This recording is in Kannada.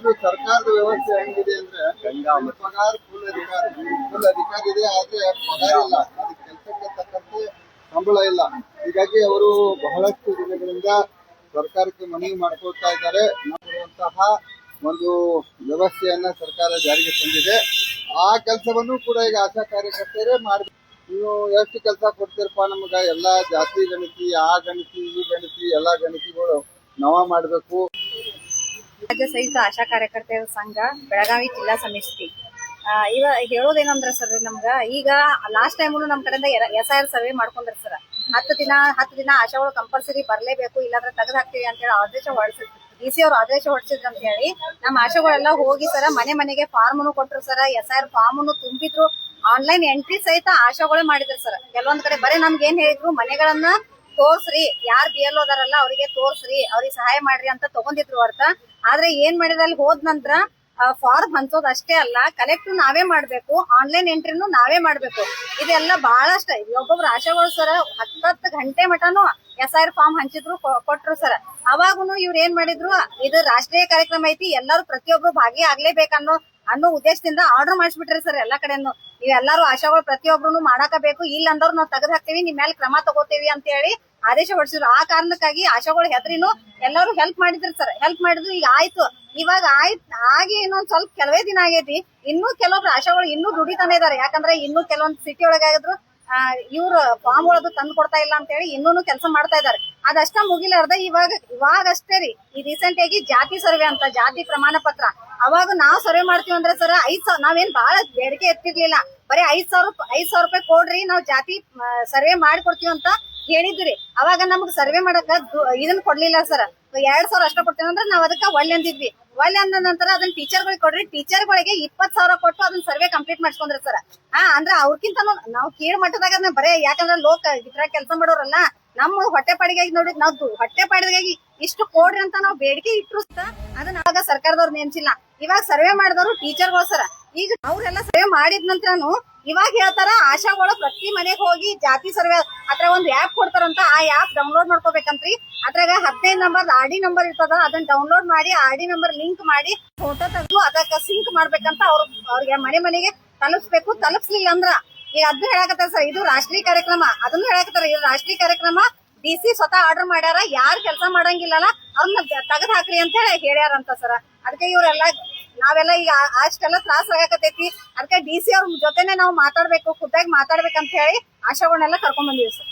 ಸರ್ಕಾರದ ವ್ಯವಸ್ಥೆ ಹೆಂಗಿದೆ ಅಂದ್ರೆ ಪಗಾರ ಫುಲ್ ಅಧಿಕಾರ ಇದೆ, ಆದ್ರೆ ಪಗಾರ ಇಲ್ಲ, ಅದಕ್ಕೆ ಕೆಲಸಕ್ಕೆ ತಕ್ಕಂತೆ ಸಂಬಳ ಇಲ್ಲ. ಹೀಗಾಗಿ ಅವರು ಬಹಳಷ್ಟು ದಿನಗಳಿಂದ ಸರ್ಕಾರಕ್ಕೆ ಮನವಿ ಮಾಡ್ಕೊಳ್ತಾ ಇದ್ದಾರೆ. ಮಾಡುವಂತಹ ಒಂದು ವ್ಯವಸ್ಥೆಯನ್ನ ಸರ್ಕಾರ ಜಾರಿಗೆ ತಂದಿದೆ. ಆ ಕೆಲಸವನ್ನು ಕೂಡ ಈಗ ಆಶಾ ಕಾರ್ಯಕರ್ತರೇ ಮಾಡಬೇಕು. ನೀವು ಎಷ್ಟು ಕೆಲಸ ಕೊಡ್ತೀರಪ್ಪ ನಮಗ, ಎಲ್ಲಾ ಜಾತಿ ಗಣತಿ, ಆ ಗಣತಿ, ಈ ಗಣತಿ, ಎಲ್ಲಾ ಗಣತಿಗಳು ನಾವ ಮಾಡ್ಬೇಕು. ರಾಜ್ಯ ಸಂಯುಕ್ತ ಆಶಾ ಕಾರ್ಯಕರ್ತೆಯರ ಸಂಘ ಬೆಳಗಾವಿ ಜಿಲ್ಲಾ ಸಮಿತಿ ಇವ ಹೇಳೋದೇನಂದ್ರ ಸರ್, ನಮ್ಗ ಈಗ ಲಾಸ್ಟ್ ಟೈಮ್ ನಮ್ ಕಡೆಯಿಂದ SIR ಸರ್ವೆ ಮಾಡ್ಕೊಂಡ್ರ ಸರ್. 10 ದಿನ ಆಶಾಗಳು ಕಂಪಲ್ಸರಿ ಬರ್ಲೇಬೇಕು, ಇಲ್ಲಾಂದ್ರೆ ತೆಗೆದು ಹಾಕ್ತಿವಿ ಅಂತ ಹೇಳಿ ಆದೇಶ ಹೊರಡಿಸಿದ್ರು. DC ಅವ್ರು ಆದೇಶ ಹೊರಡಿಸಿದ್ರು ಅಂತ ಹೇಳಿ ನಮ್ಮ ಆಶಾಗಳೆಲ್ಲ ಹೋಗಿ ಸರ ಮನೆಗೆ ಫಾರ್ಮ್ ಕೊಟ್ರು ಸರ್. SIR ಫಾರ್ಮ್ ತುಂಬಿದ್ರು, ಆನ್ಲೈನ್ ಎಂಟ್ರಿ ಸಹಿತ ಆಶಾಗಳೇ ಮಾಡಿದ್ರು ಸರ್. ಕೆಲವೊಂದ್ ಕಡೆ ಬರೀ ನಮ್ಗೆ ಏನ್ ಹೇಳಿದ್ರು, ಮನೆಗಳನ್ನ ತೋರ್ಸ್ರಿ, ಯಾರ್ BLO ಅದಾರಲ್ಲ ಅವರಿಗೆ ತೋರ್ಸ್ರಿ, ಅವ್ರಿಗೆ ಸಹಾಯ ಮಾಡ್ರಿ ಅಂತ ತಗೊಂಡಿದ್ರು ಹೊರತ. ಆದ್ರೆ ಏನ್ ಮಾಡಿದ್ರೆ ಅಲ್ಲಿ ಹೋದ ನಂತರ ಫಾರ್ಮ್ ಹಂಚೋದ್ ಅಷ್ಟೇ ಅಲ್ಲ, ಕಲೆಕ್ಟ್ ನಾವೇ ಮಾಡ್ಬೇಕು, ಆನ್ಲೈನ್ ಎಂಟ್ರಿನೂ ನಾವೇ ಮಾಡ್ಬೇಕು. ಇದೆಲ್ಲ ಬಹಳಷ್ಟ ಒಬ್ಬೊಬ್ರು ಆಶಾಗಳು ಸರ್ 10 ಗಂಟೆ ಮಟನು SIR ಫಾರ್ಮ್ ಹಂಚಿದ್ರು, ಕೊಟ್ರು ಸರ್. ಅವಾಗೂ ಇವ್ರು ಏನ್ ಮಾಡಿದ್ರು, ಇದು ರಾಷ್ಟ್ರೀಯ ಕಾರ್ಯಕ್ರಮ ಐತಿ, ಎಲ್ಲರೂ ಪ್ರತಿಯೊಬ್ರು ಭಾಗಿಯಾಗ್ಲೇಬೇಕನ್ನೋ ಉದ್ದೇಶದಿಂದ ಆರ್ಡರ್ ಮಾಡಿಸ್ಬಿಟ್ರಿ ಸರ್. ಎಲ್ಲಾ ಕಡೆನು ನೀವೆಲ್ಲಾರು ಆಶಾಗಳು ಪ್ರತಿಯೊಬ್ರು ಮಾಡಾಕಬೇಕು, ಇಲ್ಲ ಅಂದವ್ರು ನಾವು ತೆಗೆದು ಹಾಕ್ತಿವಿ, ನಿಮ್ ಮೇಲೆ ಕ್ರಮ ತಗೋತೀವಿ ಅಂತ ಹೇಳಿ ಆದೇಶ ಹೊರಡಿಸಿದ್ರು. ಆ ಕಾರಣಕ್ಕಾಗಿ ಆಶಾಗಳು ಹೆದ್ರಿನು ಎಲ್ಲರೂ ಹೆಲ್ಪ್ ಮಾಡಿದ್ರು ಸರ್. ಹೆಲ್ಪ್ ಮಾಡಿದ್ರು, ಈಗ ಆಯ್ತು. ಇವಾಗ ಆಗಿ ಇನ್ನೊಂದ್ ಸ್ವಲ್ಪ ಕೆಲವೇ ದಿನ ಆಗೈತಿ. ಇನ್ನೂ ಕೆಲವೊಬ್ರು ಆಶಾಗಳು ಇನ್ನೂ ದುಡಿತಾನೆ ಇದಾರೆ. ಯಾಕಂದ್ರೆ ಇನ್ನೂ ಕೆಲವೊಂದು ಸಿಟಿ ಒಳಗಾಗಿದ್ರು ಇವ್ರು ಫಾರ್ಮ್ ಒಳದು ತಂದು ಕೊಡ್ತಾ ಇಲ್ಲ ಅಂತ ಹೇಳಿ ಇನ್ನೂ ಕೆಲಸ ಮಾಡ್ತಾ ಇದಾರೆ. ಅದಷ್ಟ ಮುಗಿಲಾರ್ದ ಇವಾಗ ಅಷ್ಟೇ ರೀ, ಈ ರೀಸೆಂಟ್ ಆಗಿ ಜಾತಿ ಸರ್ವೆ ಅಂತ, ಜಾತಿ ಪ್ರಮಾಣ ಪತ್ರ, ಅವಾಗ ನಾವ್ ಸರ್ವೆ ಮಾಡ್ತೀವಿ ಅಂದ್ರೆ ಸರ್ 5,000, ನಾವೇನ್ ಬಹಳ ಬೇಡಿಕೆ ಎತ್ತಿರ್ಲಿಲ್ಲ, ಬರೀ 5,000 ರೂಪಾಯಿ ಕೊಡ್ರಿ, ನಾವ್ ಜಾತಿ ಸರ್ವೆ ಮಾಡ್ಕೊಡ್ತೀವಿ ಅಂತ ಹೇಳಿದ್ರಿ. ಅವಾಗ ನಮ್ಗ್ ಸರ್ವೆ ಮಾಡಕ ಇದನ್ನ ಕೊಡ್ಲಿಲ್ಲ ಸರ್. 2,000 ಅಷ್ಟ ಕೊಡ್ತೇವೆ ಅಂದ್ರೆ ನಾವ್ ಅದಕ್ಕ ಒಳ್ಳೆ ಅಂದಿದ್ವಿ. ಒಳ್ಳೆ ಅಂದ ನಂತರ ಅದನ್ನ ಟೀಚರ್ಗಳಿಗೆ ಕೊಡ್ರಿ, ಟೀಚರ್ಗಳಿಗೆ 20,000 ಕೊಟ್ಟು ಅದನ್ನ ಸರ್ವೆ ಕಂಪ್ಲೀಟ್ ಮಾಡ್ಸ್ಕೊಂಡ್ರಿ ಸರ್. ಅಂದ್ರೆ ಅವ್ರಕ್ಕಿಂತ ನಾವು ಕೀಳು ಮಟ್ಟದಾಗ ಅದನ್ನ ಬರೇ, ಯಾಕಂದ್ರೆ ಇದ್ರಾಗ ಕೆಲಸ ಮಾಡೋರಲ್ಲ, ನಮ್ಮ ಹೊಟ್ಟೆ ಪಾಡಿಗಾಗಿ ನೋಡಿ, ನಾವು ಹೊಟ್ಟೆ ಪಾಡಿಗಾಗಿ ಇಷ್ಟು ಕೊಡ್ರಿ ಅಂತ ನಾವು ಬೇಡಿಕೆ ಇಟ್ರು ಅದನ್ನ ಅವಾಗ ಸರ್ಕಾರದವ್ರು ನೇಮಿಸಿಲ್ಲ. ಇವಾಗ ಸರ್ವೆ ಮಾಡಿದವರು ಟೀಚರ್ಗಳು ಸರ್. ಈಗ ಅವ್ರೆಲ್ಲ ಸರ್ವೆ ಮಾಡಿದ ನಂತರನು ಇವಾಗ ಹೇಳ್ತಾರ ಆಶಾಗಳು ಪ್ರತಿ ಮನೆಗೆ ಹೋಗಿ ಜಾತಿ ಸರ್ವೆ ಅದ್ರ ಒಂದು ಆ್ಯಪ್ ಕೊಡ್ತಾರಂತ, ಆ ಆ್ಯಪ್ ಡೌನ್ಲೋಡ್ ಮಾಡ್ಕೋಬೇಕಂತ್ರಿ. ಅದ್ರಾಗ 15 ನಂಬರ್ RD ನಂಬರ್ ಇರ್ತದ, ಅದನ್ನ ಡೌನ್ಲೋಡ್ ಮಾಡಿ RD ನಂಬರ್ ಲಿಂಕ್ ಮಾಡಿ ಫೋಟೋ ತೆಗೆದು ಅದಕ್ಕೆ ಸಿಂಕ್ ಮಾಡ್ಬೇಕಂತ ಅವ್ರಿಗೆ ಮನೆಗೆ ತಲುಪಿಸ್ಬೇಕು. ತಲುಪಿಸ್ಲಿಲ್ಲ ಅಂದ್ರ ಈಗ ಅದನ್ನ ಹೇಳಕತ್ತಾರ ಸರ್, ಇದು ರಾಷ್ಟ್ರೀಯ ಕಾರ್ಯಕ್ರಮ, ಅದನ್ನು ಹೇಳಕತ್ತಾರ. ಇದು ರಾಷ್ಟ್ರೀಯ ಕಾರ್ಯಕ್ರಮ, DC ಸ್ವತಃ ಆರ್ಡರ್ ಮಾಡ್ಯಾರ, ಯಾರು ಕೆಲಸ ಮಾಡಂಗಿಲ್ಲಲ್ಲ ಅವ್ರನ್ನ ತೆಗೆದು ಹಾಕ್ರಿ ಅಂತ ಹೇಳಿ ಹೇಳ್ಯಾರಂತ ಸರ್. ಅದಕ್ಕೆ ಇವರೆಲ್ಲ ನಾವೆಲ್ಲ ಈಗ ಅಷ್ಟೆಲ್ಲ ತ್ರಾಸ ಆಗಕತ್ತೈತಿ. ಅದಕ್ಕೆ DC ಅವ್ರ ಜೊತೆನೆ ನಾವು ಮಾತಾಡ್ಬೇಕು, ಖುದ್ದಾಗಿ ಮಾತಾಡ್ಬೇಕಂತ ಹೇಳಿ ಆಶಾಗಳನ್ನೆಲ್ಲ ಕರ್ಕೊಂಡ್ ಬಂದಿವಿ ಸರ್.